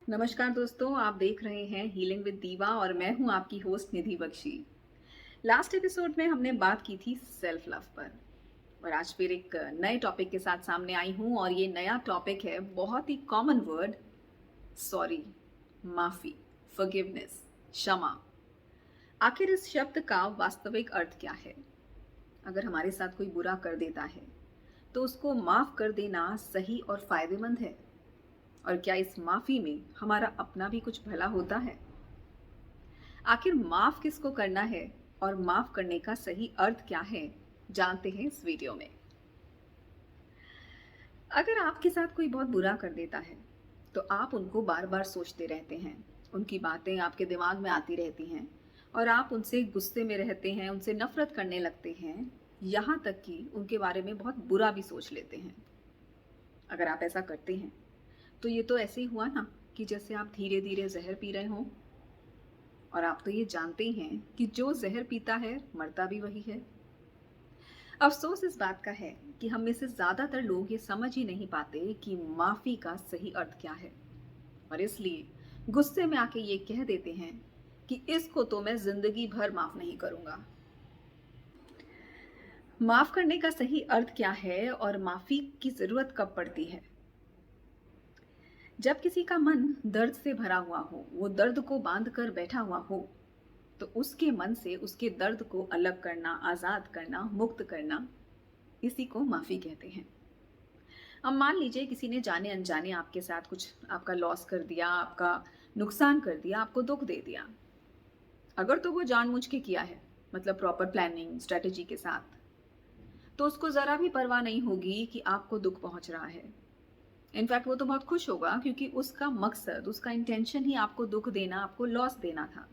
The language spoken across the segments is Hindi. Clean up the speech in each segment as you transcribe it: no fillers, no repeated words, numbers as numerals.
नमस्कार दोस्तों, आप देख रहे हैं हीलिंग विद दीवा और मैं हूं आपकी होस्ट निधि बख्शी। लास्ट एपिसोड में हमने बात की थी सेल्फ लव पर और आज फिर एक नए टॉपिक के साथ सामने आई हूं और ये नया टॉपिक है बहुत ही कॉमन वर्ड, सॉरी, माफी, फॉरगिवनेस, क्षमा। आखिर इस शब्द का वास्तविक अर्थ क्या है? अगर हमारे साथ कोई बुरा कर देता है तो उसको माफ कर देना सही और फायदेमंद है? और क्या इस माफी में हमारा अपना भी कुछ भला होता है? आखिर माफ किसको करना है और माफ करने का सही अर्थ क्या है, जानते हैं इस वीडियो में। अगर आपके साथ कोई बहुत बुरा कर देता है तो आप उनको बार बार सोचते रहते हैं, उनकी बातें आपके दिमाग में आती रहती हैं और आप उनसे गुस्से में रहते हैं, उनसे नफरत करने लगते हैं, यहाँ तक कि उनके बारे में बहुत बुरा भी सोच लेते हैं। अगर आप ऐसा करते हैं तो ये तो ऐसे ही हुआ ना कि जैसे आप धीरे धीरे जहर पी रहे हों, और आप तो ये जानते ही हैं कि जो जहर पीता है मरता भी वही है। अफसोस इस बात का है कि हम में से ज्यादातर लोग ये समझ ही नहीं पाते कि माफी का सही अर्थ क्या है, और इसलिए गुस्से में आके ये कह देते हैं कि इसको तो मैं जिंदगी भर माफ नहीं करूंगा। माफ करने का सही अर्थ क्या है और माफी की जरूरत कब पड़ती है? जब किसी का मन दर्द से भरा हुआ हो, वो दर्द को बांध कर बैठा हुआ हो, तो उसके मन से उसके दर्द को अलग करना, आजाद करना, मुक्त करना, इसी को माफी कहते हैं। अब मान लीजिए किसी ने जाने अनजाने आपके साथ कुछ आपका लॉस कर दिया, आपका नुकसान कर दिया, आपको दुख दे दिया। अगर तो वो जानबूझ के किया है, मतलब प्रॉपर प्लानिंग स्ट्रेटेजी के साथ, तो उसको जरा भी परवाह नहीं होगी कि आपको दुख पहुंच रहा है। इनफैक्ट वो तो बहुत खुश होगा क्योंकि उसका मकसद, उसका इंटेंशन ही आपको दुख देना, आपको लॉस देना था,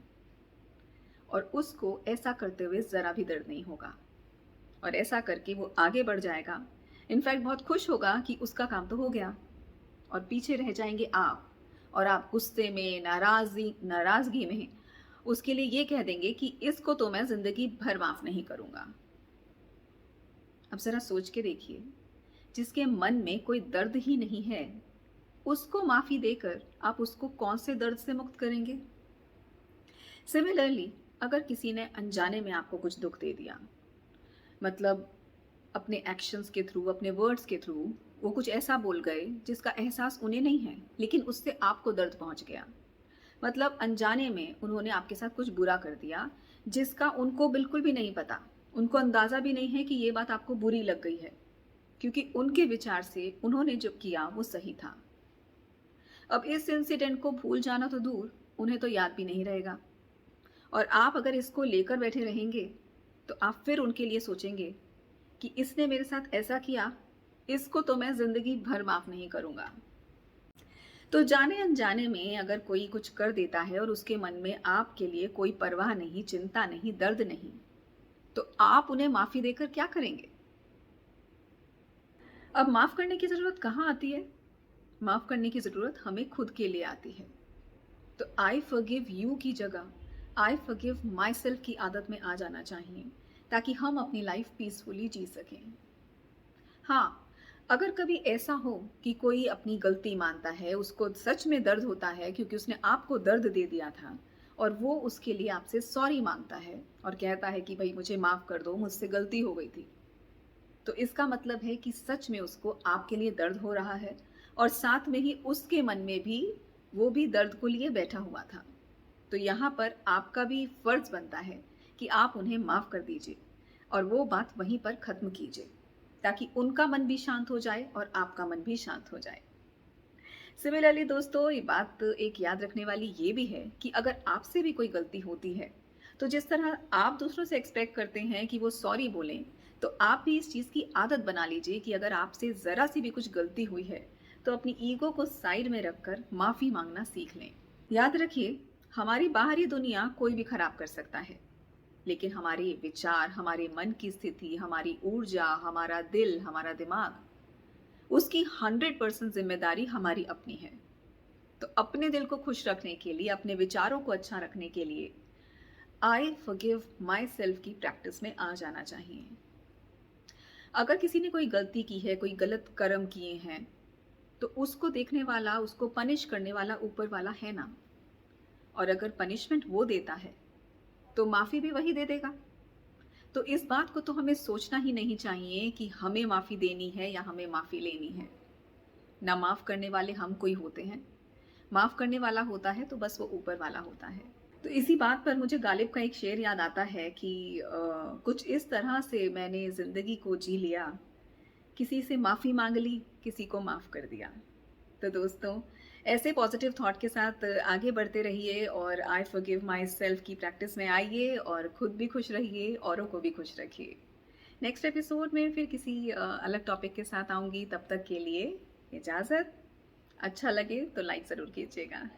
और उसको ऐसा करते हुए जरा भी दर्द नहीं होगा और ऐसा करके वो आगे बढ़ जाएगा। इनफैक्ट बहुत खुश होगा कि उसका काम तो हो गया, और पीछे रह जाएंगे आप, और आप गुस्से में, नाराजगी में उसके लिए ये कह देंगे कि इसको तो मैं जिंदगी भर माफ नहीं करूंगा। अब जरा सोच के देखिए, जिसके मन में कोई दर्द ही नहीं है, उसको माफी देकर आप उसको कौन से दर्द से मुक्त करेंगे? सिमिलरली, अगर किसी ने अनजाने में आपको कुछ दुख दे दिया, मतलब अपने एक्शंस के थ्रू, अपने वर्ड्स के थ्रू वो कुछ ऐसा बोल गए जिसका एहसास उन्हें नहीं है लेकिन उससे आपको दर्द पहुंच गया, मतलब अनजाने में उन्होंने आपके साथ कुछ बुरा कर दिया जिसका उनको बिल्कुल भी नहीं पता, उनको अंदाजा भी नहीं है कि ये बात आपको बुरी लग गई है, क्योंकि उनके विचार से उन्होंने जो किया वो सही था। अब इस इंसिडेंट को भूल जाना तो दूर, उन्हें तो याद भी नहीं रहेगा, और आप अगर इसको लेकर बैठे रहेंगे तो आप फिर उनके लिए सोचेंगे कि इसने मेरे साथ ऐसा किया, इसको तो मैं जिंदगी भर माफ नहीं करूंगा। तो जाने अनजाने में अगर कोई कुछ कर देता है और उसके मन में आपके लिए कोई परवाह नहीं, चिंता नहीं, दर्द नहीं, तो आप उन्हें माफी देकर क्या करेंगे? अब माफ करने की जरूरत कहाँ आती है? माफ करने की जरूरत हमें खुद के लिए आती है। तो आई फॉरगिव यू की जगह आई फॉरगिव माई सेल्फ की आदत में आ जाना चाहिए, ताकि हम अपनी लाइफ पीसफुली जी सकें। हाँ, अगर कभी ऐसा हो कि कोई अपनी गलती मानता है, उसको सच में दर्द होता है क्योंकि उसने आपको दर्द दे दिया था, और वो उसके लिए आपसे सॉरी मांगता है और कहता है कि भाई मुझे माफ कर दो, मुझसे गलती हो गई थी, तो इसका मतलब है कि सच में उसको आपके लिए दर्द हो रहा है, और साथ में ही उसके मन में भी वो भी दर्द को लिए बैठा हुआ था। तो यहाँ पर आपका भी फर्ज बनता है कि आप उन्हें माफ कर दीजिए और वो बात वहीं पर खत्म कीजिए, ताकि उनका मन भी शांत हो जाए और आपका मन भी शांत हो जाए। सिमिलरली दोस्तों, ये बात एक याद रखने वाली ये भी है कि अगर आपसे भी कोई गलती होती है, तो जिस तरह आप दूसरों से एक्सपेक्ट करते हैं कि वो सॉरी बोलें, तो आप भी इस चीज़ की आदत बना लीजिए कि अगर आपसे ज़रा सी भी कुछ गलती हुई है तो अपनी ईगो को साइड में रखकर माफ़ी मांगना सीख लें। याद रखिए, हमारी बाहरी दुनिया कोई भी खराब कर सकता है, लेकिन हमारे विचार, हमारे मन की स्थिति, हमारी ऊर्जा, हमारा दिल, हमारा दिमाग, उसकी 100% जिम्मेदारी हमारी अपनी है। तो अपने दिल को खुश रखने के लिए, अपने विचारों को अच्छा रखने के लिए आई फॉरगिव माई सेल्फ की प्रैक्टिस में आ जाना चाहिए। अगर किसी ने कोई गलती की है, कोई गलत कर्म किए हैं, तो उसको देखने वाला, उसको पनिश करने वाला ऊपर वाला है ना। और अगर पनिशमेंट वो देता है तो माफ़ी भी वही दे देगा। तो इस बात को तो हमें सोचना ही नहीं चाहिए कि हमें माफ़ी देनी है या हमें माफ़ी लेनी है। ना माफ़ करने वाले हम कोई होते हैं, माफ़ करने वाला होता है तो बस वो ऊपर वाला होता है। तो इसी बात पर मुझे गालिब का एक शेर याद आता है कि कुछ इस तरह से मैंने ज़िंदगी को जी लिया, किसी से माफ़ी माँग ली, किसी को माफ़ कर दिया। तो दोस्तों, ऐसे पॉज़िटिव थॉट के साथ आगे बढ़ते रहिए और आई फ़ॉरगिव मायसेल्फ की प्रैक्टिस में आइए और खुद भी खुश रहिए, औरों को भी खुश रखिए। नेक्स्ट एपिसोड में फिर किसी अलग टॉपिक के साथ आऊँगी, तब तक के लिए इजाज़त। अच्छा लगे तो लाइक ज़रूर कीजिएगा।